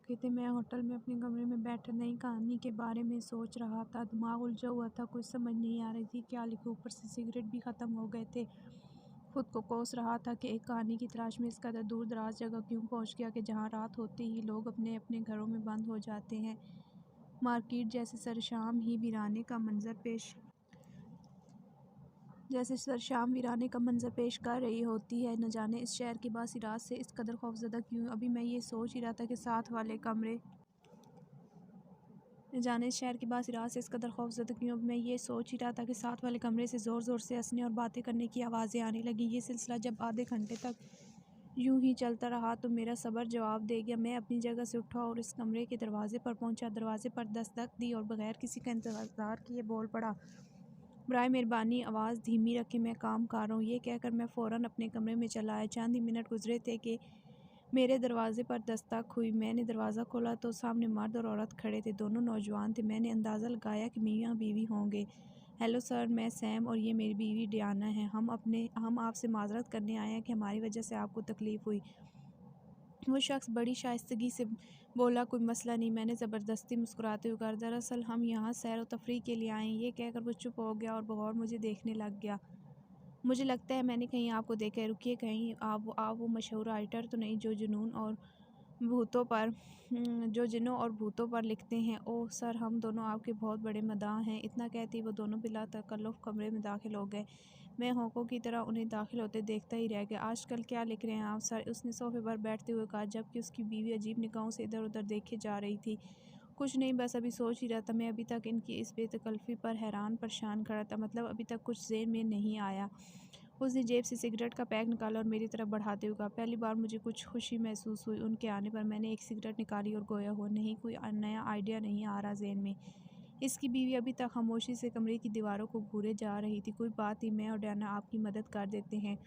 चुके थे। मैं होटल में अपने कमरे में बैठा नई कहानी के बारे में सोच रहा था। दिमाग उलझा हुआ था, कुछ समझ नहीं आ रही थी क्या लिखूं। ऊपर से सिगरेट भी ख़त्म हो गए थे। खुद को कोस रहा था कि एक कहानी की तलाश में इस कदर दूर दराज जगह क्यों पहुंच गया कि जहां रात होते ही लोग अपने अपने घरों में बंद हो जाते हैं। मार्केट जैसे सरशाम ही वीराने का मंजर पेश जैसे सरशाम वीराने का मंजर पेश कर रही होती है। न जाने इस शहर की बासी रात से इस कदर खौफजदा क्यों। अभी मैं ये सोच ही रहा था कि साथ वाले कमरे न जाने इस शहर की बासी रात से इस कदर खौफजदा क्यों। अब मैं ये सोच ही रहा था कि साथ वाले कमरे से ज़ोर ज़ोर से हंसने और बातें करने की आवाज़ें आने लगी। ये सिलसिला जब आधे घंटे तक यूं ही चलता रहा तो मेरा सब्र जवाब दे गया। मैं अपनी जगह से उठा और इस कमरे के दरवाजे पर पहुंचा। दरवाजे पर दस्तक दी और बगैर किसी का इंतज़ार किए बोल पड़ा, बराए मेहरबानी आवाज़ धीमी रखें, मैं काम कर रहा हूँ। ये कहकर मैं फ़ौरन अपने कमरे में चला आया। चंद ही मिनट गुजरे थे कि मेरे दरवाजे पर दस्तक हुई। मैंने दरवाज़ा खोला तो सामने मर्द और औरत खड़े थे। दोनों नौजवान थे। मैंने अंदाज़ा लगाया कि मियाँ बीवी होंगे। हेलो सर, मैं सैम और ये मेरी बीवी डियाना है। हम आपसे माज़रत करने आए हैं कि हमारी वजह से आपको तकलीफ़ हुई। वो शख्स बड़ी शाइस्तगी से बोला, कोई मसला नहीं। मैंने ज़बरदस्ती मुस्कुराते हुए कहा, दरअसल हम यहाँ सैर व तफरीह के लिए आए हैं। ये कहकर वो चुप हो गया और बगौर मुझे देखने लग गया। मुझे लगता है मैंने कहीं आपको देखा है। रुकिए, कहीं आप वो मशहूर राइटर तो नहीं जो जिन्नों और भूतों पर लिखते हैं। ओह सर, हम दोनों आपके बहुत बड़े मदाह हैं। इतना कहती वो दोनों बिला तकल्लुफ़ कमरे में दाखिल हो गए। मैं होंकों की तरह उन्हें दाखिल होते देखता ही रह गया। आजकल क्या लिख रहे हैं आप सर? उसने सोफे पर बैठते हुए कहा, जबकि उसकी बीवी अजीब निगाहों से इधर उधर देखे जा रही थी। कुछ नहीं, बस अभी सोच ही रहा था। मैं अभी तक इनकी इस बेतकल्फ़ी पर हैरान परेशान खड़ा था। मतलब अभी तक कुछ ज़हन में नहीं आया। उसने जेब से सिगरेट का पैक निकाला और मेरी तरफ बढ़ाते हुए कहा, पहली बार मुझे कुछ खुशी महसूस हुई उनके आने पर। मैंने एक सिगरेट निकाली और गोया हो, नहीं, कोई नया आइडिया नहीं आ रहा ज़हन में। इसकी बीवी अभी तक खामोशी से कमरे की दीवारों को घूरे जा रही थी। कोई बात नहीं, मैं और डियाना आपकी मदद कर देते हैं।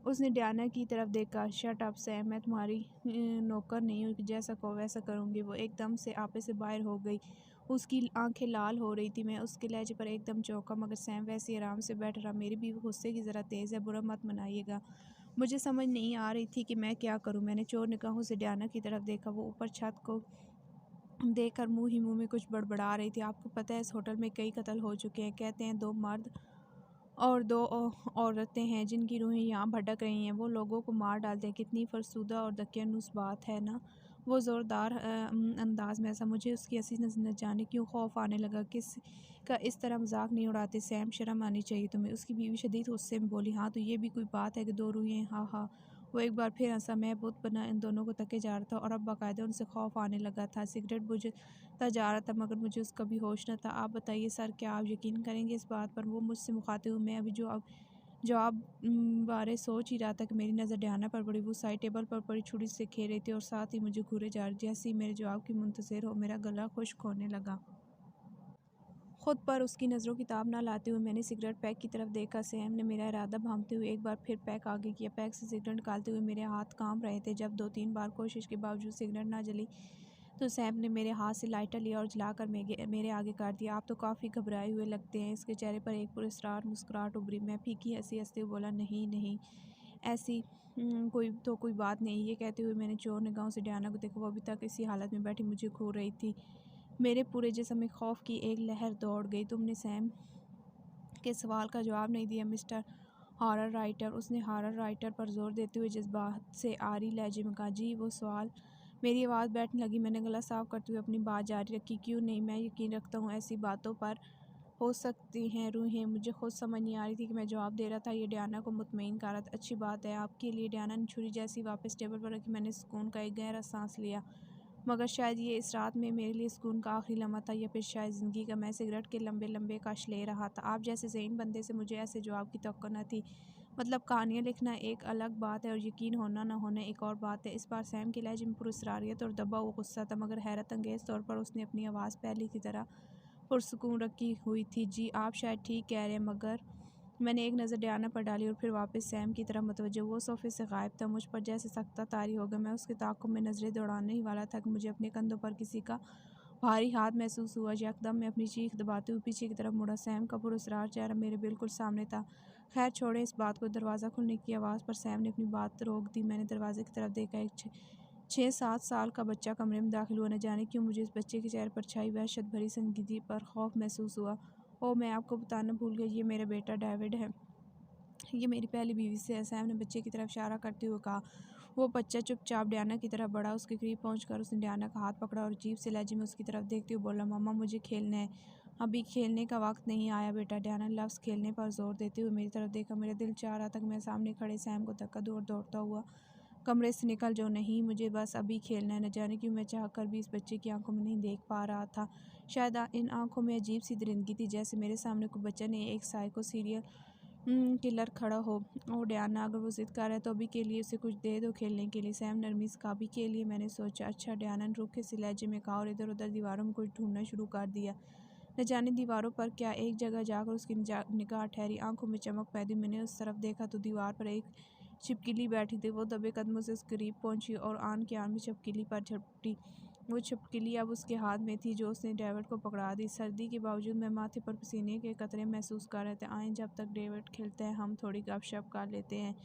उसने डियाना की तरफ देखा। शट अप सैम, मैं तुम्हारी नौकर नहीं हूँ कि जैसा कहो वैसा करूँगी। वो एकदम से आपे से बाहर हो गई। उसकी आंखें लाल हो रही थी। मैं उसके लहजे पर एकदम चौंका, मगर सैम वैसे ही आराम से बैठ रहा। मेरी भी गुस्से की ज़रा तेज़ है, बुरा मत मनाइएगा। मुझे समझ नहीं आ रही थी कि मैं क्या करूं। मैंने चोर निगाहों से डियाना की तरफ देखा। वो ऊपर छत को देखकर मुंह ही मुंह में कुछ बड़बड़ा रही थी। आपको पता है इस होटल में कई कत्ल हो चुके हैं। कहते हैं 2 मर्द और 2 औरतें हैं जिनकी रूहें यहाँ भटक रही हैं। वो लोगों को मार डालते हैं। कितनी फरसुदा और दकियानूस बात है ना। वो ज़ोरदार अंदाज में ऐसा, मुझे उसकी हंसी न जाने क्यों खौफ आने लगा। किस का इस तरह मजाक नहीं उड़ाते सैम, शर्म आनी चाहिए तुम्हें। उसकी बीवी शदीद गुस्से में बोली, हाँ तो ये भी कोई बात है कि 2 रूहें? हाँ हाँ। वो एक बार फिर हंसा। मैं बुत बना इन दोनों को तके जा रहा था और अब बाकायदा उनसे खौफ आने लगा था। सिगरेट बुझता जा रहा था मगर मुझे उसका भी होश न था। आप बताइए सर, क्या आप यकीन करेंगे इस बात पर? वो मुझसे मुखातिब हुए। मैं अभी जवाब बारे सोच ही रहा था कि मेरी नज़र डियाना पर पड़ी। वो साइड टेबल पर पड़ी छुरी से खेल रही थी और साथ ही मुझे घूरे जा रही। जैसे ही मेरे जवाब की मुंतज़िर हो, मेरा गला खुश्क होने लगा। खुद पर उसकी नज़रों की ताब ना लाते हुए मैंने सिगरेट पैक की तरफ देखा। सैम ने मेरा इरादा भांपते हुए एक बार फिर पैक आगे किया। पैक से सिगरेट निकालते हुए मेरे हाथ कांप रहे थे। जब 2-3 बार कोशिश के बावजूद सिगरेट ना जली तो सैम ने मेरे हाथ से लाइटर लिया और जलाकर मेरे आगे कर दिया। आप तो काफ़ी घबराए हुए लगते हैं। इसके चेहरे पर एक पुरस्कार मुस्कुराहट उभरी। मैं फीकी हंसी हंसते हुए बोला, नहीं नहीं, ऐसी कोई बात नहीं। ये कहते हुए मैंने चोर निगाहों से डियाना को देखा। वो अभी तक इसी हालत में बैठी मुझे घूर रही थी। मेरे पूरे जिस्म में खौफ की एक लहर दौड़ गई। तुमने सैम के सवाल का जवाब नहीं दिया मिस्टर हॉरर राइटर। उसने हॉरर राइटर पर जोर देते हुए जज्बात से आरी लहजे में कहा, जी वो सवाल। मेरी आवाज़ बैठने लगी। मैंने गला साफ करते हुए अपनी बात जारी रखी, क्यों नहीं, मैं यकीन रखता हूँ ऐसी बातों पर हो सकती हैं रूहें। मुझे खुद समझ नहीं आ रही थी कि मैं जवाब दे रहा था। ये डियाना को मुतमईन कर रहा था। अच्छी बात है आपके लिए। डियाना ने छुरी जैसी वापस टेबल पर रखी। मैंने सुकून का एक गहरा सांस लिया, मगर शायद ये इस रात में मेरे लिए सुकून का आखिरी लम्हा था, या फिर शायद ज़िंदगी का। मैं सिगरेट के लंबे लंबे कश ले रहा था। आप जैसे ज़हीन बंदे से मुझे ऐसे जवाब की तवक्को न थी। मतलब कहानियाँ लिखना एक अलग बात है और यकीन होना ना होना एक और बात है। इस बार सैम के लहजे में पुरस्रारियत और दबा हुआ गुस्सा था, मगर हैरत अंगेज़ तौर पर उसने अपनी आवाज़ पहले की तरह पुरसुकून रखी हुई थी। जी आप शायद ठीक कह रहे हैं, मगर मैंने एक नज़र डियाना पर डाली और फिर वापस सैम की तरफ मुतवज्जो। वो सोफे से गायब था। मुझ पर जैसे सख्ता तारी हो गया। मैं उसके ताक़ुब में नज़रें दौड़ाने ही वाला था कि मुझे अपने कंधों पर किसी का भारी हाथ महसूस हुआ। यकदम मैं अपनी चीख दबाते हुए पीछे की तरफ मुड़ा। सैम का पुरस्रार चेहरा मेरे बिल्कुल सामने था। खैर छोड़ें इस बात को। दरवाज़ा खुलने की आवाज़ पर सैम ने अपनी बात रोक दी। मैंने दरवाजे की तरफ देखा। एक 6-7 साल का बच्चा कमरे में दाखिल हुआ। न जाने क्यों मुझे इस बच्चे के चेहरे पर छाई वहशत भरी संजीदगी पर खौफ महसूस हुआ। ओह, मैं आपको बताना भूल गई, ये मेरा बेटा डेविड है। ये मेरी पहली बीवी से है। सैम ने बच्चे की तरफ इशारा करते हुए कहा। वो बच्चा चुपचाप डियाना की तरफ बढ़ा। उसके करीब पहुंचकर उसने डियाना का हाथ पकड़ा और अजीब से लहजे में उसकी तरफ देखते हुए बोला, मम्मा मुझे खेलना है। अभी खेलने का वक्त नहीं आया बेटा। डियाना ने लफ्ज़ खेलने पर जोर देते हुए मेरी तरफ देखा। मेरा दिल चाह रहा था कि मैं सामने खड़े सैम को धक्का दौड़ता हुआ कमरे से निकल जाऊँ। नहीं, मुझे बस अभी खेलना है। न जाने क्यों मैं चाह कर भी इस बच्चे की आंखों में नहीं देख पा रहा था। शायद इन आंखों में अजीब सी दरिंदगी थी, जैसे मेरे सामने कोई बच्चा नहीं, एक साइको सीरियल किलर खड़ा हो। और डियाना, अगर वो ज़िद कर रहा है तो अभी के लिए उसे कुछ दे दो खेलने के लिए। सैम नरमी से कहा, अभी के लिए। मैंने सोचा। अच्छा, डियाना ने रूखे से लहजे में कहा और इधर उधर दीवारों में कुछ ढूंढना शुरू कर दिया। न जाने दीवारों पर क्या। एक जगह जाकर उसकी निगाह ठहरी। आंखों में चमक पैदी। मैंने उस तरफ देखा तो दीवार पर एक छिपकली बैठी थी। वो दबे कदमों से उसके करीब पहुंची और आन के आन में छिपकली पर झपटी। वो छिपकली अब उसके हाथ में थी जो उसने डेविड को पकड़ा दी। सर्दी के बावजूद मैं माथे पर पसीने के कतरे महसूस कर रहे थे। आए जब तक डेविड खेलता है हम थोड़ी गपशप कर लेते हैं।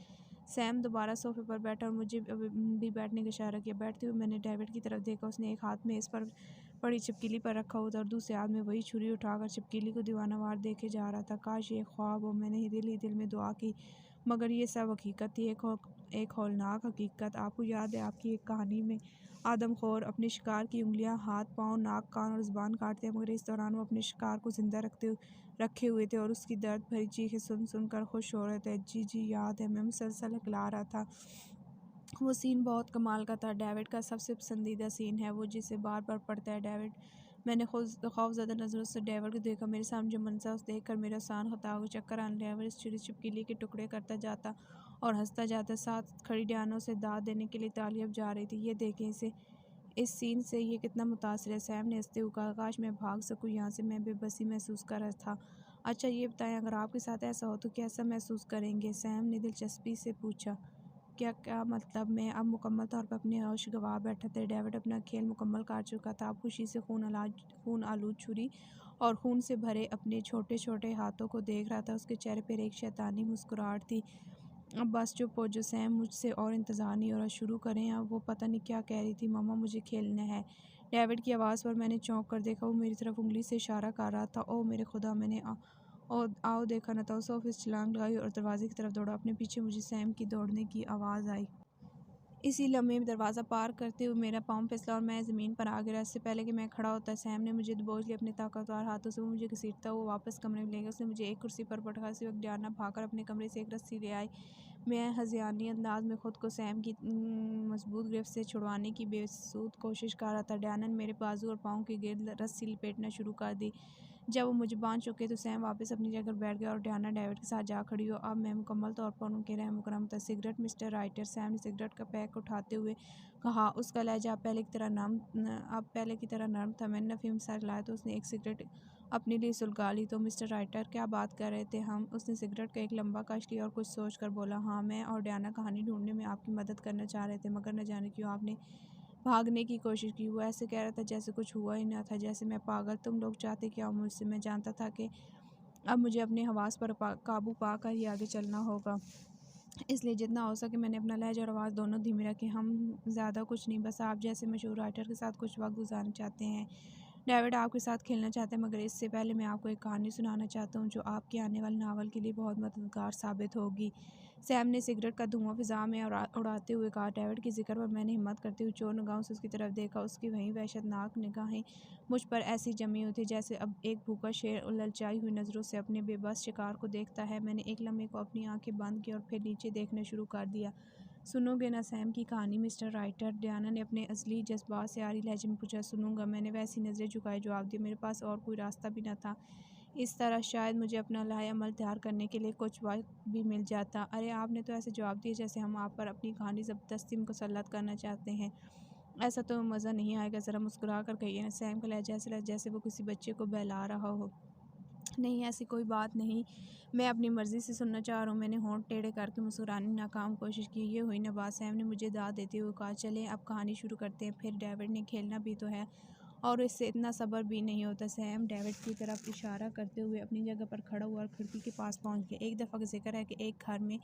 सैम दोबारा सोफे पर बैठा और मुझे भी बैठने का इशारा किया। बैठते हुए मैंने डेविड की तरफ देखा। उसने एक हाथ में इस पर पड़ी छिपकली पर रखा हुआ था और दूसरे हाथ में वही छुरी उठाकर छिपकली को दीवानावार देखे जा रहा था। काश ये ख्वाब हो। मैंने ही दिल में दुआ की, मगर ये सब हकीकत थी, एक हौलनाक हकीकत। आपको याद है आपकी एक कहानी में आदमखोर अपने शिकार की उंगलियां, हाथ, पाँव, नाक, कान और ज़ुबान काटते हैं, मगर इस दौरान वो अपने शिकार को जिंदा रखे हुए थे और उसकी दर्द भरी चीखें सुनकर खुश हो रहे थे। जी जी, याद है। मैं मुसलसल हिला रहा था। वो सीन बहुत कमाल का था। डेविड का सबसे पसंदीदा सीन है वो जिसे बार बार पढ़ता है डेविड। मैंने खुद खौफज़दा नज़रों से डेविड को देखा। मेरे सामने जो मंजर उसे देखकर मेरा सान खता हो चक्कर आने। डेविड इस छिपकली के टुकड़े करता जाता और हंसता जाता। साथ खड़ी डियाना उसे दाद देने के लिए तालियां बजा रही थी। ये देखें इसे, इस सीन से ये कितना मुतासिर है। सैम ने हंसते हुए कहा, काश मैं भाग सकूं यहाँ से। मैं बेबसी महसूस कर रहा था। अच्छा ये बताएं, अगर आपके साथ ऐसा हो तो कैसा महसूस करेंगे? सैम ने दिलचस्पी से पूछा। क्या क्या मतलब? मैं अब मुकम्मल तौर पर अपने होश गंवा बैठा था। डेविड अपना खेल मुकम्मल कर चुका था। अब खुशी से खून आलूद छुरी और खून से भरे अपने छोटे छोटे हाथों को देख रहा था। उसके चेहरे पर एक शैतानी मुस्कुराहट थी। अब बस चुप हो जो सैम, मुझसे और इंतज़ार नहीं हो रहा। शुरू करें अब। वो पता नहीं क्या कह रही थी। मम्मा मुझे खेलना है। डेविड की आवाज़ पर मैंने चौंक कर देखा। वो मेरी तरफ उंगली से इशारा कर रहा था। ओह मेरे खुदा! मैंने आओ देखा न था। उस ऑफिस छलांग लगाई और दरवाजे की तरफ दौड़ा। अपने पीछे मुझे सैम की दौड़ने की आवाज़ आई। इसी लम्हे में दरवाज़ा पार करते हुए मेरा पाँव फिसला और मैं ज़मीन पर आ गिरा। इससे पहले कि मैं खड़ा होता सैम ने मुझे दबोच लिया अपने ताकतवर हाथों से। वो मुझे घसीटता हुआ वापस कमरे में ले गया। उसने मुझे एक कुर्सी पर पटका। इसी वक्त डियाना भागकर अपने कमरे से एक रस्सी ले आई। मैं हज़ियानी अंदाज में ख़ुद को सैम की मजबूत गिरफ्त से छुड़वाने की बेसुध कोशिश कर रहा था। डियाना ने मेरे बाजू और पाँव के गिर्द रस्सी लपेटना शुरू कर दी। जब वो मुझे बांध चुके तो सैम वापस अपनी जगह बैठ गया और डियाना डेविड के साथ जा खड़ी हो। अब मैं मुकम्मल तौर पर उनके रहम करम था। Cigarette mister writer? सैम ने सिगरेट का पैक उठाते हुए कहा। उसका लहजा अब पहले की तरह नरम था। मैंने नफ़ी में सर हिलाया तो उसने एक सिगरेट अपने लिए सुलगा ली। तो मिस्टर राइटर क्या बात कर रहे थे हम? उसने सिगरेट का एक लंबा कश लिया और कुछ सोच कर बोला, हाँ मैं और डियाना कहानी ढूंढने में आपकी मदद करना चाह रहे थे, मगर न जाने क्यों आपने भागने की कोशिश की। वो ऐसे कह रहा था जैसे कुछ हुआ ही ना था, जैसे मैं पागल। तुम लोग चाहते क्या मुझसे? मैं जानता था कि अब मुझे अपने हवास पर काबू पाकर ही आगे चलना होगा, इसलिए जितना हो सके मैंने अपना लहजा और आवाज़ दोनों धीमी रखी। हम ज़्यादा कुछ नहीं, बस आप जैसे मशहूर राइटर के साथ कुछ वक्त गुजारना चाहते हैं। डेविड आपके साथ खेलना चाहते हैं, मगर इससे पहले मैं आपको एक कहानी सुनाना चाहता हूँ जो आपके आने वाले नावल के लिए बहुत मददगार साबित होगी। सैम ने सिगरेट का धुआं फिजा में उड़ाते हुए कहा। डेविड की जिक्र पर मैंने हिम्मत करते हुए चोर निगाहों से उसकी तरफ देखा। उसकी वहीं वहशतनाक निगाहें मुझ पर ऐसी जमी हुई थी जैसे अब एक भूखा शेर ललचाई हुई नज़रों से अपने बेबस शिकार को देखता है। मैंने एक लम्हे को अपनी आंखें बंद की और फिर नीचे देखना शुरू कर दिया। सुनोगे ना सैम की कहानी मिस्टर राइटर? डियाना ने अपने असली जज्बात से आरी लहजे में पूछा। सुनूंगा, मैंने वैसी नज़रें झुकाए जवाब दिया। मेरे पास और कोई रास्ता भी न था। इस तरह शायद मुझे अपना लाएअमल तैयार करने के लिए कुछ वक्त भी मिल जाता। अरे आपने तो ऐसे जवाब दिए जैसे हम आप पर अपनी कहानी ज़बरदस्ती मुसल्लत करना चाहते हैं। ऐसा तो मज़ा नहीं आएगा। ज़रा मुस्कुरा कर कहिए ना। सैम का लहजा ऐसा लगा जैसे वो किसी बच्चे को बहला रहा हो। नहीं, ऐसी कोई बात नहीं, मैं अपनी मर्ज़ी से सुनना चाह रहा हूँ। मैंने होंठ टेढ़े करके मुस्कुराने की नाकाम कोशिश की। ये हुई ना बात। सैम ने मुझे दाद देते हुए कहा, चलें अब कहानी शुरू करते हैं। फिर डेविड ने खेलना भी तो है और इससे इतना सब्र भी नहीं होता। सैम डेविड की तरफ इशारा करते हुए अपनी जगह पर खड़ा हुआ और खिड़की के पास पहुंच गया। एक दफ़ा का जिक्र है कि एक घर में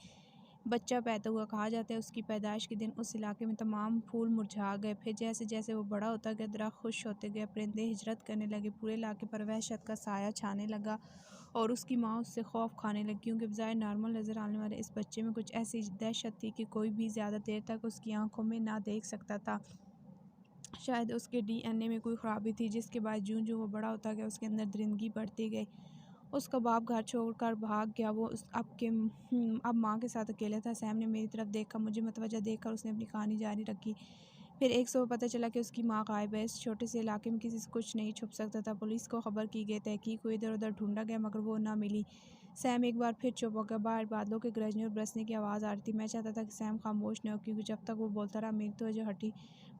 बच्चा पैदा हुआ। कहा जाता है उसकी पैदाइश के दिन उस इलाके में तमाम फूल मुरझा गए। फिर जैसे जैसे वो बड़ा होता गया, दरख्त खुश होते गए, परिंदे हिजरत करने लगे, पूरे इलाके पर वहशत का साया छाने लगा और उसकी माँ उससे खौफ खाने लगी, क्योंकि बजाय नॉर्मल नज़र आने वाले इस बच्चे में कुछ ऐसी दहशत थी कि कोई भी ज़्यादा देर तक उसकी आंखों में ना देख सकता था। शायद उसके डीएनए में कोई ख़राबी थी, जिसके बाद जो वो बड़ा होता गया उसके अंदर दरिंदगी बढ़ती गई। उसका बाप घर छोड़कर भाग गया। वो अब माँ के साथ अकेला था। सैम ने मेरी तरफ देखा, मुझे मतवज्जा देखकर उसने अपनी कहानी जारी रखी। फिर एक सुबह पता चला कि उसकी माँ गायब है। इस छोटे से इलाके में किसी से कुछ नहीं छुप सकता था। पुलिस को खबर की गई, तहकीक हुई, इधर उधर ढूंढा गया, मगर वो ना मिली। सैम एक बार फिर चुप हो गया। बाहर बादलों के गरजने और बरसने की आवाज़ आ रही थी। मैं चाहता था कि सैम खामोश न हो, क्योंकि जब तक वो बोलता रहा मेरी तो जो हटी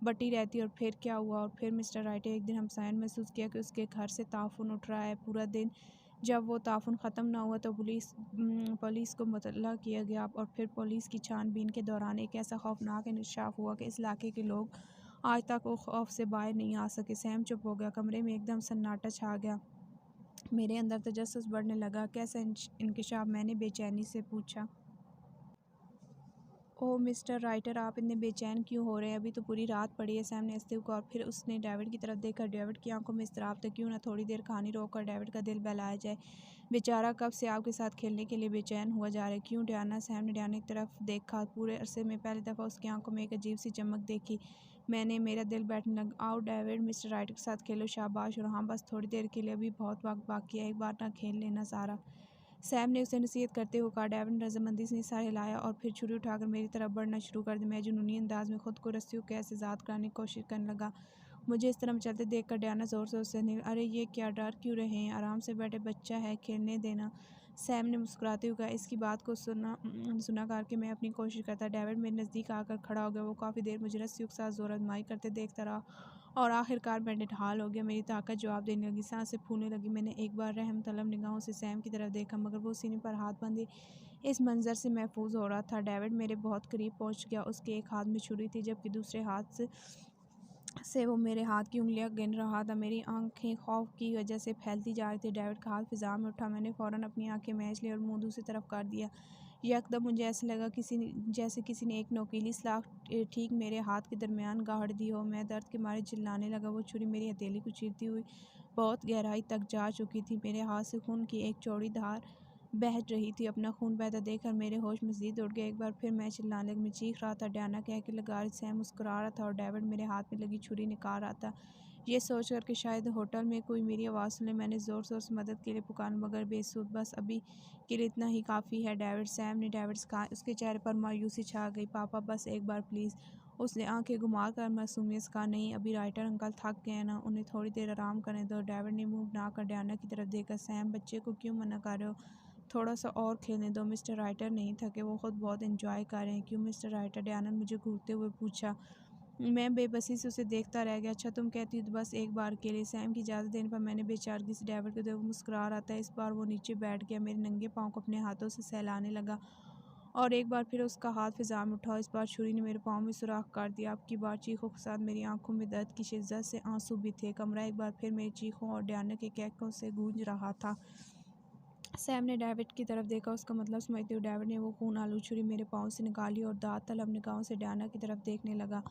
बटी रहती। और फिर क्या हुआ? और फिर मिस्टर राइट एक दिन हमसायन महसूस किया कि उसके घर से ताफून उठ रहा है। पूरा दिन जब वो ताफून ख़त्म ना हुआ तो पुलिस को मुतल्ला किया गया, और फिर पुलिस की छानबीन के दौरान एक ऐसा खौफनाक इंकशाफ हुआ कि इस इलाके के लोग आज तक वो खौफ से बाहर नहीं आ सके। सैम चुप हो गया। कमरे में एकदम सन्नाटा छा गया। मेरे अंदर तजस्सुस बढ़ने लगा। कैसा इंकशाफ? मैंने बेचैनी से पूछा। ओह मिस्टर राइटर, आप इतने बेचैन क्यों हो रहे हैं? अभी तो पूरी रात पड़ी है। सैम ने हंसते हुए कहा, और फिर उसने डेविड की तरफ देखा। डेविड की आंखों में इज़्तिराब था। क्यों ना थोड़ी देर कहानी रोककर डेविड का दिल बहलाया जाए। बेचारा कब से आपके साथ खेलने के लिए बेचैन हुआ जा रहा है। क्यों डियाना? सैम ने डियाना की तरफ देखा। पूरे अरसे में पहली दफ़ा उसकी आंखों में एक अजीब सी चमक देखी। मेरा दिल बैठने लगा। आओ डेविड, मिस्टर राइटर के साथ खेलो। शाबाश। और हाँ, बस थोड़ी देर के लिए, अभी बहुत वक्त बाकी है। एक बार ना खेल लेना सारा? सैम ने उसे नसीहत करते हुए कहा। डेविड ने रजामंदी से सर हिलाया और फिर छुरी उठाकर मेरी तरफ बढ़ना शुरू कर दिया। मैं जुनूनी अंदाज में खुद को रस्सियों के ऐसे आज़ाद कराने की कोशिश करने लगा। मुझे इस तरह मचलते देखकर डियाना ज़ोर ज़ोर से हंसने लगी। अरे ये क्या, डर क्यों रहे हैं? आराम से बैठे, बच्चा है, खेलने देना। सैम ने मुस्कुराते हुए कहा। इसकी बात को सुना करके मैं अपनी कोशिश करता। डेविड मेरे नज़दीक आकर खड़ा हो गया। वो काफ़ी देर मुझे रस्सियों के साथ जोर आजमाई करते देखता रहा और आखिरकार मैं निढाल हो गया। मेरी ताकत जवाब देने लगी, सांसें फूलने लगी। मैंने एक बार रहम तलब निगाहों से सैम की तरफ देखा, मगर वो सीने पर हाथ बांधे इस मंजर से महफूज हो रहा था। डेविड मेरे बहुत करीब पहुंच गया। उसके एक हाथ में छुरी थी, जबकि दूसरे हाथ से वो मेरे हाथ की उंगलियां गिन रहा था। मेरी आंखें खौफ की वजह से फैलती जा रही थी। डेविड का हाथ फिजा में उठा। मैंने फ़ौरन अपनी आंखें मैच ली और मुंह दूसरी तरफ कर दिया। यकदम मुझे ऐसा लगा जैसे किसी ने एक नोकीली सलाख ठीक मेरे हाथ के दरमियान गाड़ दी हो। मैं दर्द के मारे चिल्लाने लगा। वो छुरी मेरी हथेली को चीरती हुई बहुत गहराई तक जा चुकी थी। मेरे हाथ से खून की एक चौड़ी धार बह रही थी। अपना खून बहता देखकर मेरे होश मज़ीद उड़ गए। एक बार फिर मैं चिल्लाने लगी। मैं चीख रहा था, डियाना कह के लगा रही। सैम मुस्कुरा रहा था और डेविड मेरे हाथ में लगी छुरी निकाल रहा था। ये सोचकर कि शायद होटल में कोई मेरी आवाज़ सुने, मैंने ज़ोर ज़ोर से मदद के लिए पुकारा, मगर बेसुध। बस अभी के लिए इतना ही काफ़ी है डेविड। सैम ने डेविड से कहा। उसके चेहरे पर मायूसी छा गई। पापा बस एक बार प्लीज़। उसने आंखें घुमा कर मासूमियत से कहा। नहीं, अभी राइटर अंकल थक गए ना, उन्हें थोड़ी देर आराम करने दो। डेविड ने मुंह बनाकर डियाना की तरफ देखा। सैम, बच्चे को क्यों मना कर रहे हो? थोड़ा सा और खेलने दो। मिस्टर राइटर नहीं थके, वो खुद बहुत एंजॉय कर रहे हैं। क्यों मिस्टर राइटर? डियाना ने मुझे घूरते हुए पूछा। मैं बेबसी से उसे देखता रह गया। अच्छा, तुम कहती हो तो बस एक बार के लिए। सैम की इजाज़त देने पर मैंने बेचारगी से डेविड को देखा। वो मुस्कुरा रहा था। इस बार वो नीचे बैठ गया, मेरे नंगे पाँव को अपने हाथों से सहलाने लगा और एक बार फिर उसका हाथ फिजा में उठा। इस बार छुरी ने मेरे पाँव में सुराख कर दिया। अब की बार चीखों के साथ मेरी आंखों में दर्द की शिद्दत से आंसू भी थे। कमरा एक बार फिर मेरी चीखों और डियाना के कहकों से गूंज रहा था। सैम ने डेविड की तरफ देखा। उसका मतलब समझते हुए डेविड ने वो खून आलू छुरी मेरे पाँव से निकाली और दांत तलब निगाहों से डियाना की तरफ देखने लगा।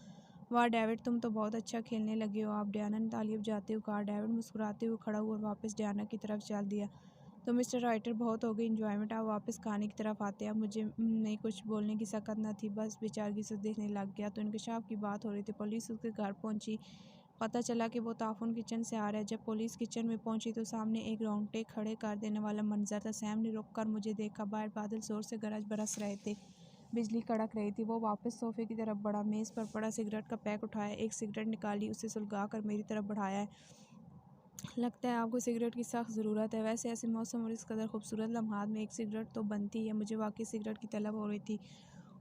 वाह डेविड, तुम तो बहुत अच्छा खेलने लगे हो आप, डियाना ने ताली बजाते हुए कहा। डेविड मुस्कुराते हुए खड़ा हुआ और वापस डियाना की तरफ चल दिया। तो मिस्टर राइटर, बहुत हो गई इंजॉयमेंट, आप वापस कहानी की तरफ आते हैं। अब मुझे नहीं कुछ बोलने की सकत न थी, बस बेचारगी से देखने लग गया। तो इंकशाफ की बात हो रही थी। पुलिस उसके घर पहुंची। पता चला कि वो ताफून किचन से आ रहा है। जब पुलिस किचन में पहुंची तो सामने एक रोंगटे खड़े कर देने वाला मंजर था। सैम ने रुक कर मुझे देखा। बाहर बादल जोर से गरज बरस रहे थे, बिजली कड़क रही थी। वो वापस सोफे की तरफ बढ़ा, मेज़ पर पड़ा सिगरेट का पैक उठाया, एक सिगरेट निकाली, उसे सुलगा कर मेरी तरफ बढ़ाया है। लगता है आपको सिगरेट की सख्त ज़रूरत है। वैसे ऐसे मौसम और इस कदर खूबसूरत लम्हात में एक सिगरेट तो बनती है। मुझे वाकई सिगरेट की तलब हो रही थी।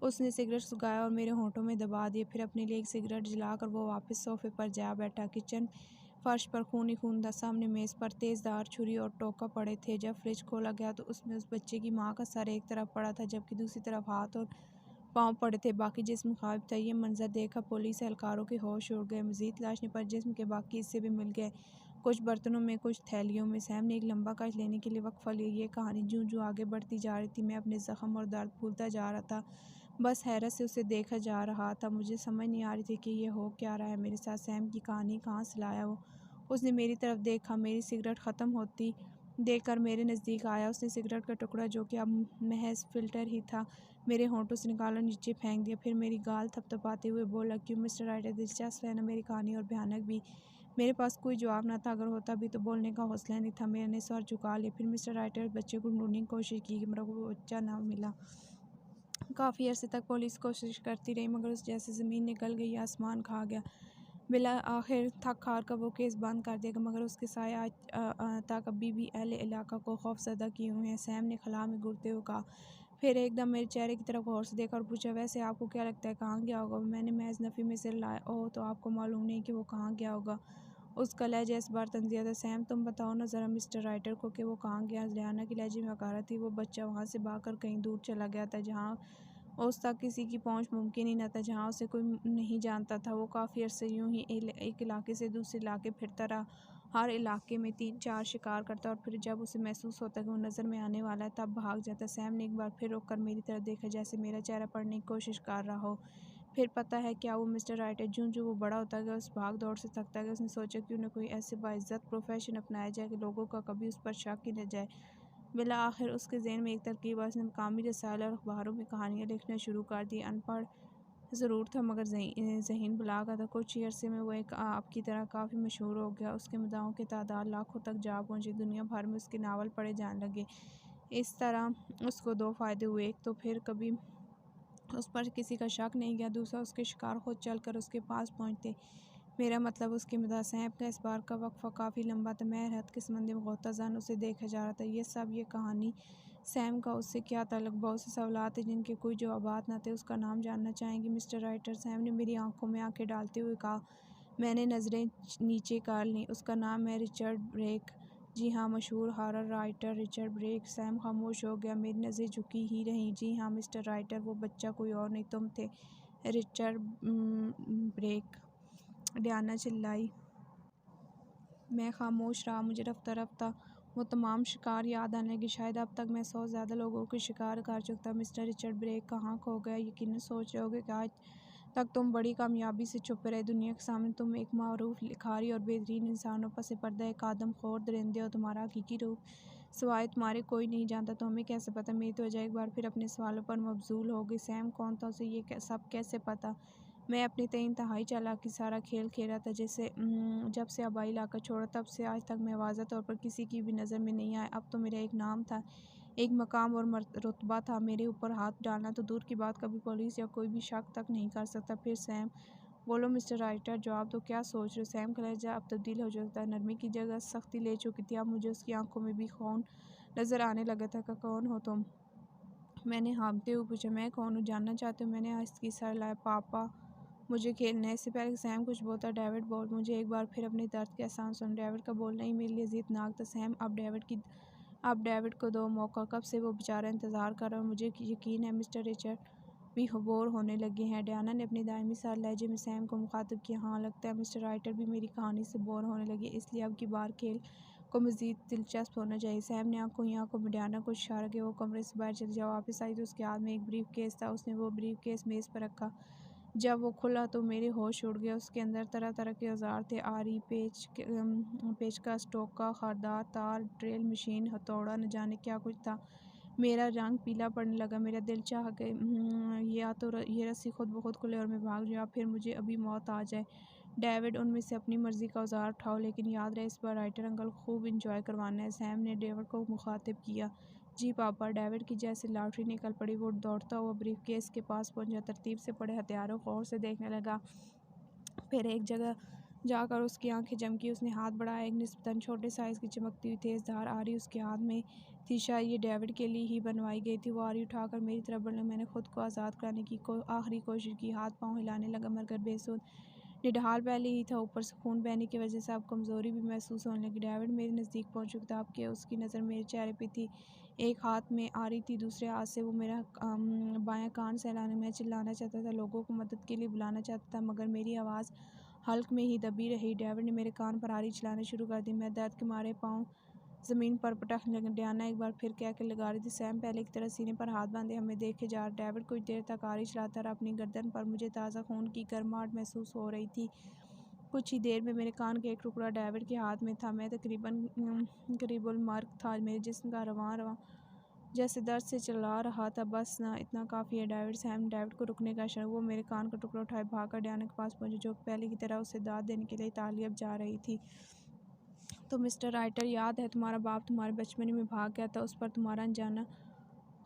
उसने सिगरेट सुलगाया और मेरे होंठों में दबा दिए। फिर अपने लिए एक सिगरेट जलाकर वो वापस सोफे पर जा बैठा। किचन फर्श पर खून ही खून था। सामने मेज़ पर तेज़धार छुरी और टोका पड़े थे। जब फ्रिज खोला गया तो उसमें उस बच्चे की माँ का सर एक तरफ पड़ा था, जबकि दूसरी तरफ हाथ और पाँव पड़े थे, बाकी जिस्म गायब था। ये मंजर देखकर पुलिस एहलकारों के होश उड़ गए। मजीद तलाशने पर जिस्म के बाकी हिस्से भी मिल गए, कुछ बर्तनों में, कुछ थैलियों में। सैम ने एक लंबा कश लेने के लिए वक्फा लिया। ये कहानी जूं आगे बढ़ती जा रही थी, मैं अपने ज़ख्म और दर्द भूलता जा रहा था। बस हैरत से उसे देखा जा रहा था। मुझे समझ नहीं आ रही थी कि ये हो क्या रहा है मेरे साथ। सैम की कहानी कहाँ से लाया वो? उसने मेरी तरफ देखा, मेरी सिगरेट ख़त्म होती देखकर मेरे नज़दीक आया। उसने सिगरेट का टुकड़ा, जो कि अब महज फ़िल्टर ही था, मेरे होंठों से निकाला, नीचे फेंक दिया। फिर मेरी गाल थपथपाते हुए बोला, क्यों मिस्टर राइटर, दिलचस्प है ना मेरी कहानी, और भयानक भी? मेरे पास कोई जवाब न था। अगर होता भी तो बोलने का हौसला नहीं था। मैंने सर झुका लिया। फिर मिस्टर राइटर बच्चे को ढूंढने की कोशिश की, मगर वो बच्चा ना मिला। काफ़ी अरसे तक पुलिस कोशिश करती रही, मगर उस जैसे ज़मीन निकल गई, आसमान खा गया। बिला आखिर थक हार कर वो केस बंद कर दिया, मगर उसके साए आज तक अभी भी अहले इलाका को खौफजदा किए हुए हैं। सैम ने खला में घुरते हुए कहा। फिर एकदम मेरे चेहरे की तरफ गौर से देखा और पूछा, वैसे आपको क्या लगता है कहाँ गया होगा? मैंने महज नफ़ी में सिर लाया। ओह, तो आपको मालूम नहीं कि वो कहाँ गया होगा? उसका लहजा इस बार तंज़िया था। सैम, तुम बताओ ना ज़रा मिस्टर राइटर को कि वो कहाँ गया? लियाना की लहजे में हकारत थी। वो बच्चा वहाँ से भागकर कहीं दूर चला गया था, जहाँ उस तक किसी की पहुंच मुमकिन ही न था, जहाँ उसे कोई नहीं जानता था। वो काफ़ी अरसे यूं ही एक इलाके से दूसरे इलाके फिरता रहा। हर इलाके में 3-4 शिकार करता, और फिर जब उसे महसूस होता कि वो नज़र में आने वाला है, तब भाग जाता। सैम ने एक बार फिर रुक कर मेरी तरफ देखा, जैसे मेरा चेहरा पढ़ने की कोशिश कर रहा हो। फिर पता है क्या, वो मिस्टर राइटर जो वो बड़ा होता गया, उस भाग दौड़ से थकता गया, उसने सोचा क्यों न कोई ऐसे बाइज़्ज़त प्रोफेशन अपनाया जाए कि लोगों का कभी उस पर शक ही न जाए। बिला आखिर उसके ज़हन में एक तरकीब आई। उसने मकामी रसायल और अखबारों में कहानियाँ लिखना शुरू कर दी। अनपढ़ ज़रूर था, मगर ज़हीन बलागा था। कुछ ही अरसे में वो एक आपकी तरह काफ़ी मशहूर हो गया। उसके मदाहों की तादाद लाखों तक जा पहुँची। दुनिया भर में उसके नावल पढ़े जाने लगे। इस तरह उसको 2 फ़ायदे हुए। एक तो फिर कभी उस पर किसी का शक नहीं गया, दूसरा उसके शिकार खुद चलकर उसके पास पहुँचते। मेरा मतलब उसके मदा। सैम का इस बार का वक्फा काफ़ी लंबा था। मैं हैरत के समंदर में गोताज़ान उसे देखा जा रहा था। ये कहानी सैम का उससे क्या ताल्लुक? बहुत से सवालात थे जिनके कोई जवाबात न थे। उसका नाम जानना चाहेंगी मिस्टर राइटर? सैम ने मेरी आंखों में आंखें डालते हुए कहा। मैंने नज़रें नीचे कर लीं। उसका नाम है रिचर्ड ब्रेक। जी हाँ, मशहूर horror writer Richard Break. Sam खामोश हो गया। मेरी नज़रें झुकी ही रहीं। जी हाँ मिस्टर राइटर, वो बच्चा कोई और नहीं, तुम थे, रिचर्ड ब्रेक। डियाना चिल्लाई। मैं खामोश रहा। मुझे रफ्ता रफ्ता वो तमाम शिकार याद आने लगे। शायद अब तक मैं 100 से ज़्यादा लोगों को शिकार कर चुका था। मिस्टर रिचर्ड ब्रेक कहाँ खो गया? यकीनन सोच रहे होगे कि आज तक तुम बड़ी कामयाबी से छुपे रहे। दुनिया के सामने तुम एक मारूफ, लिखारी और बेहतरीन इंसानों पस पर्दा एक आदमखोर दरिंदे हो। तुम्हारा हकीकी रूप सिवाय तुम्हारे कोई नहीं जानता। तो हमें कैसे पता? मेरी त्वचा एक बार फिर अपने सवालों पर मबजूल हो गई। सैम कौन था? उसे ये सब कैसे पता? मैं अपनी तय इंतहाई चालाकी सारा खेल खेला था। जैसे जब से आबाई इलाका छोड़ा, तब से आज तक मैं वाज़ह तौर पर किसी की भी नज़र में नहीं आया। अब तो मेरा एक नाम था, एक मकाम और रुतबा था। मेरे ऊपर हाथ डालना तो दूर की बात, कभी पुलिस या कोई भी शक तक नहीं कर सकता। फिर सैम, बोलो मिस्टर राइटर, जवाब दो, क्या सोच रहे हो? सैम का लहजा अब तब्दील हो चुका था। नरमी की जगह सख्ती ले चुकी थी। अब मुझे उसकी आंखों में भी खून नज़र आने लगा था। कौन हो तुम? मैंने हाँफते हुए पूछा। मैं कौन हूँ, जानना चाहते हो? मैंने आहिस्तगी सर लाया। पापा, मुझे खेलना है। इससे पहले कि सैम कुछ बोलता, डेविड बोल। मुझे एक बार फिर अपने दर्द के एहसान सुन। डेविड का बोलना ही मेरे लिए ज़िदनाक था। सैम, अब डेविड को दो मौका। कब से वो बेचारा इंतज़ार कर रहा है। मुझे यकीन है मिस्टर रिचर्ड भी बोर होने लगे हैं। डियाना ने अपने दायमी साल लहजे में सैम को मुखातिब किया। हाँ, लगता है मिस्टर राइटर भी मेरी कहानी से बोर होने लगे, इसलिए अब की बार खेल को मज़ीद दिलचस्प होना चाहिए। सैम ने आंखों ही आंखों में डियाना को इशारा किया। वो कमरे से बाहर चली जा। वापस आई तो उसके हाथ में एक ब्रीफ केस था। उसने वो ब्रीफ केस मेज़ पर रखा। जब वो खुला तो मेरे होश उड़ गए। उसके अंदर तरह तरह के औजार थे। आरी, पेचकस, टोका, खारदार, तार, ड्रिल मशीन, हथौड़ा, न जाने क्या कुछ था। मेरा रंग पीला पड़ने लगा। मेरा दिल चाह के या तो ये रस्सी खुद ब खुद खुले और मैं भाग जाऊँ, फिर मुझे अभी मौत आ जाए। डेविड, उनमें से अपनी मर्ज़ी का औजार उठाओ, लेकिन याद रहे इस बार राइटर अंकल खूब इंजॉय करवाना है। सैम ने डेविड को मुखातिब किया। जी पापा। डेविड की जैसे लॉटरी निकल पड़ी। वो दौड़ता हुआ ब्रीफकेस के पास पहुंचा, तरतीब से पड़े हथियारों को गौर से देखने लगा। फिर एक जगह जाकर उसकी आंखें चमकी। उसने हाथ बढ़ाया। एक निस्बतन छोटे साइज़ की चमकती हुई तेज़ धार आरी उसके हाथ में थी। शायद ये डेविड के लिए ही बनवाई गई थी। वो आरी उठाकर मेरी तरफ बढ़ने। मैंने खुद को आज़ाद कराने की आखिरी कोशिश की। हाथ पाँव हिलाने लगा, मगर बेसुध। निढाल पहले ही था, ऊपर से खून बहने की वजह से अब कमज़ोरी भी महसूस होने लगी। डेविड मेरे नज़दीक पहुँच चुका था कि उसकी नज़र मेरे चेहरे पे थी। एक हाथ में आ रही थी, दूसरे हाथ से वो मेरा बायाँ कान सहलाने में चिल्लाना चाहता था, लोगों को मदद के लिए बुलाना चाहता था, मगर मेरी आवाज़ हल्क में ही दबी रही। डेविड ने मेरे कान पर आरी चलाना शुरू कर दी। मैं दर्द के मारे पाँव ज़मीन पर पटकने लगी। डियाना एक बार फिर कह के लगा रही थी, सैम पहले की तरह सीने पर हाथ बांधे हमें देखे जा रहा। डेविड कुछ देर तक आरी चलाता रहा अपनी गर्दन पर। मुझे ताज़ा खून की गर्माहट महसूस हो रही थी। कुछ ही देर में मेरे कान का एक टुकड़ा डेविड के हाथ में था। मैं तकरीबन करीबुल मर्ग था। मेरे जिस्म का रवां जैसे दर्द से चिल्ला रहा था, बस ना, इतना काफ़ी है। डेविड सैम डेविड को रुकने का इशारा। वो मेरे कान का टुकड़ा उठाए भागकर डियाना के पास पहुंचे, जो पहले की तरह उसे दाद देने के लिए तालियब जा रही थी। तो मिस्टर राइटर, याद है तुम्हारा बाप तुम्हारे बचपन में भाग गया था, उस पर तुम्हारा अनजाना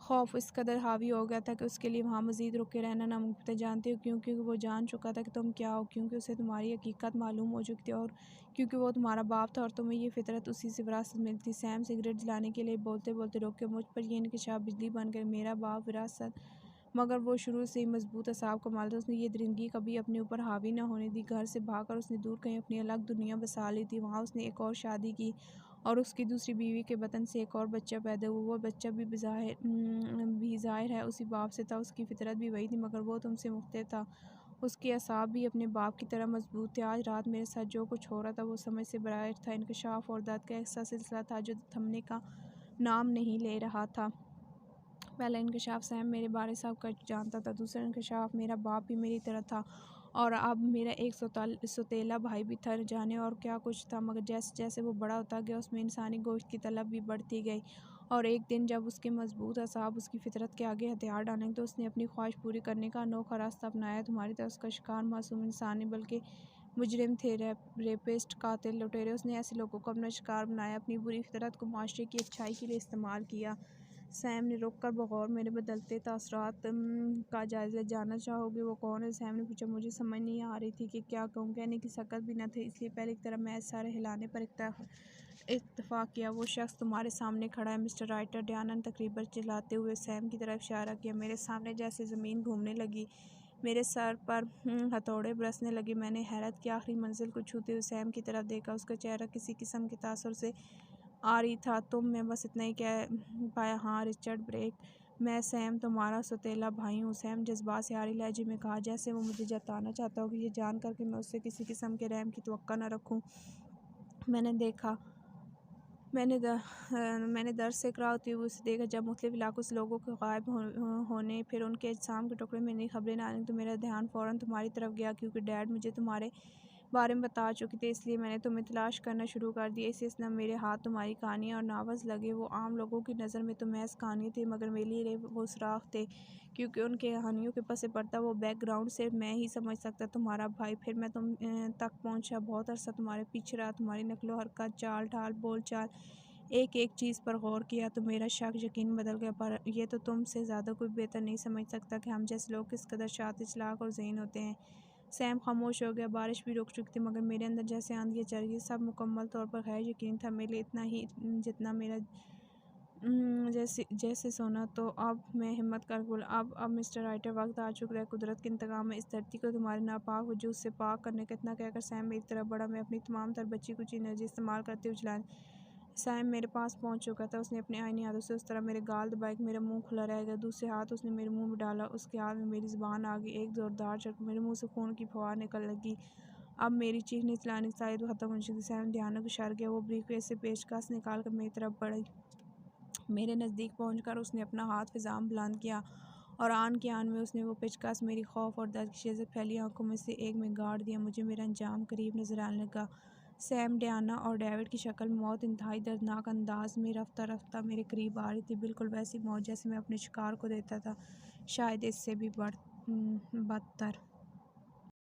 खौफ इस कदर हावी हो गया था कि उसके लिए वहाँ मज़ीद रुके रहना नामुमकिन। जानती हो क्योंकि वो जान चुका था कि तुम क्या हो, क्योंकि उसे तुम्हारी हकीकत मालूम हो चुकी थी, और क्योंकि वो तुम्हारा बाप था और तुम्हें ये फितरत उसी से विरासत मिलती। सैम सिगरेट जलाने के लिए बोलते बोलते रोके। मुझ पर यह इंकशाफ बिजली बन गई। मेरा बाप विरासत, मगर वो शुरू से ही मजबूत असाब का माल था। उसने ये दरिंदगी कभी अपने ऊपर हावी ना होने दी। घर से भागकर उसने दूर कहीं अपनी अलग दुनिया बसा ली थी। वहाँ उसने एक और शादी की और उसकी दूसरी बीवी के बतन से एक और बच्चा पैदा हुआ। वो बच्चा भी ज़ाहिर है उसी बाप से था, उसकी फितरत भी वही थी, मगर वो तुमसे मुख्तलिफ था। उसके असाब भी अपने बाप की तरह मजबूत थे। आज रात मेरे साथ जो कुछ हो रहा था वो समझ से बाहर था। इंकशाफ और दर्द का ऐसा सिलसिला था जो थमने का नाम नहीं ले रहा था। पहला इंकशाफ सैम मेरे बारे सब कुछ जानता था। दूसरा इंकशाफ मेरा बाप भी मेरी तरह था, और अब मेरा एक सौतेला भाई भी था। जाने और क्या कुछ था, मगर जैसे जैसे वो बड़ा होता गया उसमें इंसानी गोश्त की तलब भी बढ़ती गई। और एक दिन जब उसके मजबूत असाब उसकी फितरत के आगे हथियार डालेंगे तो उसने अपनी ख्वाहिश पूरी करने का अनोखा रास्ता अपनाया। तुम्हारी तरह उसका शिकार मासूम इंसान नहीं बल्कि मुजरिम थे, रेपिस्ट, कातिल, लुटेरे। उसने ऐसे लोगों को अपना शिकार बनाया, अपनी बुरी फितरत को माशरे की अच्छाई के लिए इस्तेमाल किया। सैम ने रुक कर बगौर मेरे बदलते तासरात का जायज़ा। जानना चाहोगे वो कौन है? सैम ने पूछा। मुझे समझ नहीं आ रही थी कि क्या कहूँ। कहने की सकत भी न थी, इसलिए पहले की तरह मैं सारे हिलाने पर इत्तफाक किया। वो शख्स तुम्हारे सामने खड़ा है मिस्टर राइटर। डियाना ने तकरीबन चिल्लाते हुए सैम की तरफ इशारा किया। मेरे सामने जैसे ज़मीन घूमने लगी, मेरे सर पर हथौड़े बरसने लगे। मैंने हैरत की आखिरी मंजिल को छूते हुए सैम की तरफ देखा। उसका चेहरा किसी किस्म के तासुर से आ रही था। मैं बस इतना ही कह पाया, हाँ रिचर्ड ब्रेक, मैं सैम तुम्हारा सौतेला भाई हूँ। सैम जज्बात से आरी लहजे में कहा, जैसे वो मुझे जताना चाहता हो कि ये जान कर कि मैं उससे किसी किस्म के रहम की तवक्को न रखूँ। मैंने देखा मैंने दर्द से इकरा होती हुई उसे देखा। जब मुख्तलिफ इलाकों से लोगों के गायब होने, फिर उनके अजसाम के टुकड़े में नई खबरें न आने, तो मेरा ध्यान फ़ौरन तुम्हारी तरफ गया। क्योंकि डैड मुझे तुम्हारे बारे में बता चुके थे, इसलिए मैंने तुम्हें तलाश करना शुरू कर दिया। इस इसना मेरे हाथ तुम्हारी कहानियाँ और नावज़ लगे। वो आम लोगों की नज़र में तो महज कहानी थी, मगर मेरे लिए वो सुराख थे, क्योंकि उनके कहानियों के पसे पड़ता वो बैकग्राउंड सिर्फ मैं ही समझ सकता। तुम्हारा भाई। फिर मैं तुम तक पहुँचा, बहुत अरसा तुम्हारे पीछे रहा, तुम्हारी नकलो हरकत, चाल ढाल, बोल चाल, एक एक चीज़ पर गौर किया, तो मेरा शक यकीन बदल गया। पर यह तो तुमसे ज़्यादा कोई बेहतर नहीं समझ सकता कि हम जैसे लोग किस कदर शातिर, चालाक और ज़हीन होते हैं। सैम खामोश हो गया। बारिश भी रुक चुकी थी, मगर मेरे अंदर जैसे आंधियाँ चल रही। सब मुकम्मल तौर पर गैर यकीन था मेरे लिए, इतना ही जितना मेरा जैसे जैसे सोना। तो अब मैं हिम्मत कर बोला, अब मिस्टर राइटर, वक्त आ चुका है कुदरत के इंतकाम में। इस धरती को तुम्हारे नापाक वजूद से पाक करने का। इतना कहकर सैम मेरी तरफ बढ़ा। मैं अपनी तमाम तर बची कुछ एनर्जी इस्तेमाल करते हुए चलाने। सैम मेरे पास पहुंच चुका था। उसने अपने आईनी हाथों से उस तरह मेरे गाल दबाए कि मेरा मुंह खुला रह गया। दूसरे हाथ उसने मेरे मुंह में डाला, उसके हाथ में मेरी ज़ुबान आ गई। एक ज़ोरदार झटका, मेरे मुंह से खून की फुहार निकल लगी। अब मेरी चीखने चिल्लाने की शायद ख़त्म हो चुकी। सैम ध्यान को इशारा किया। वो ब्रीफकेस से पेचकस निकाल कर मेरी तरफ बढ़ी। मेरे नज़दीक पहुंचकर उसने अपना हाथ फिज़ा में बुलंद किया, और आन के आन में उसने वो पेचकस मेरी खौफ और दर्द की शिद्दत फैली आंखों में से एक में गाड़ दिया। मुझे मेरा अंजाम करीब नजर आने लगा। सैम, डियाना और डेविड की शक्ल में मौत इंतहाई दर्दनाक अंदाज में रफ्ता रफ्ता मेरे करीब आ रही थी। बिल्कुल वैसी मौत जैसे मैं अपने शिकार को देता था, शायद इससे भी बदतर।